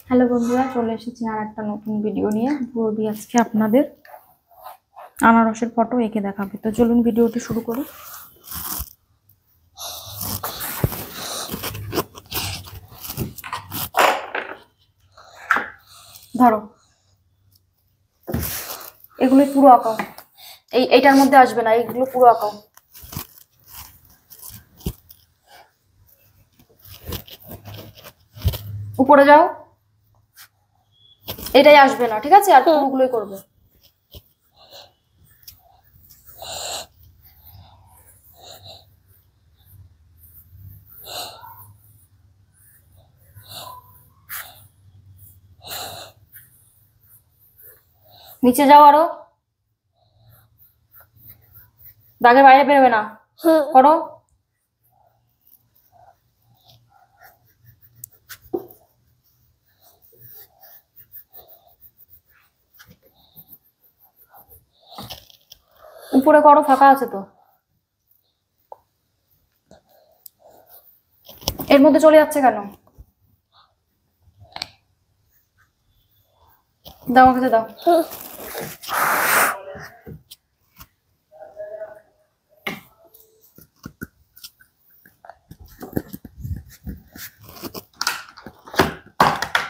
Hello বন্ধুরা, চলে এসেছি আর একটা নতুন ভিডিও নিয়ে। বৌদি আজকে আপনাদের আনারসের ফটো এঁকে দেখাবে। তো চলুন ভিডিওটি শুরু করি। ধরো, এগুলো পুরো আঁকাও। এইটার মধ্যে আসবে না, এইগুলো পুরো আঁকাও। উপরে যাও, এটাই আসবে না, ঠিক আছে? আর পুরোগুলোই করবে। নিচে যাও, আরো দাগের বাইরে বেরোবে না, করো। উপরে করো, ফাঁকা আছে তো। এর মধ্যে চলে যাচ্ছে কেন? দাও, আমাকে দাও।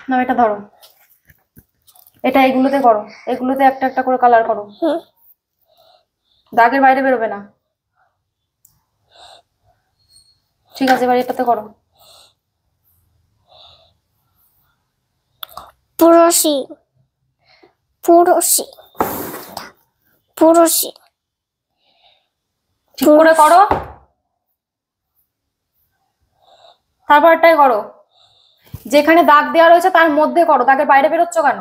না, এটা ধরো, এটা এগুলোতে করো, এগুলোতে একটা একটা করে কালার করো। দাগের বাইরে বেরোবে না, ঠিক আছে? এবার এটাতে করো। পুরোশি পুরোশি পুরোশি ঠিক করে করো, তারপরটাই করো। যেখানে দাগ দেওয়া রয়েছে তার মধ্যে করো, দাগের বাইরে বেরোচ্ছ কেন?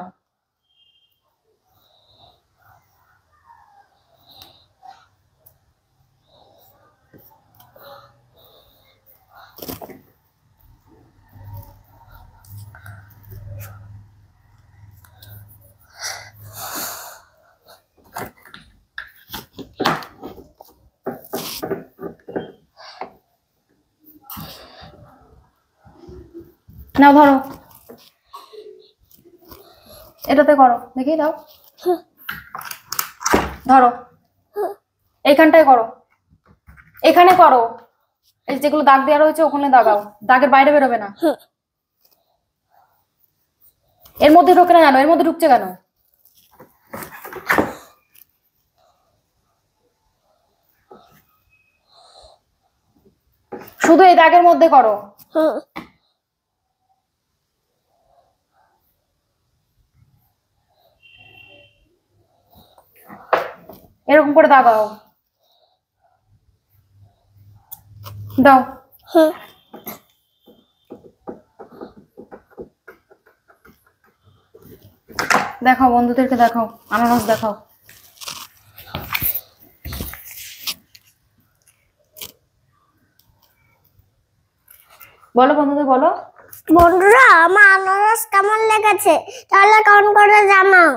নাও, ধরো, এটাতে করো, দেখি দাও। ধরো, এইখানটায় করো, এখানে করো। এই যেগুলো দাগ দেওয়া রয়েছে ওখানে দাগাও, দাগের বাইরে বেরোবে না। এর মধ্যে ঢোকে না, জানো? এর মধ্যে ঢুকছে কেন? শুধু এই দাগের মধ্যে করো। এরকম করে দাগাও, দাও। দেখাও, বন্ধুদেরকে দেখাও, আনারস দেখাও। বলো বন্ধুদের, বলো। বন্ধুরা, আমার আনারস কেমন লেগেছে তাহলে কমেন্ট করে জানাও।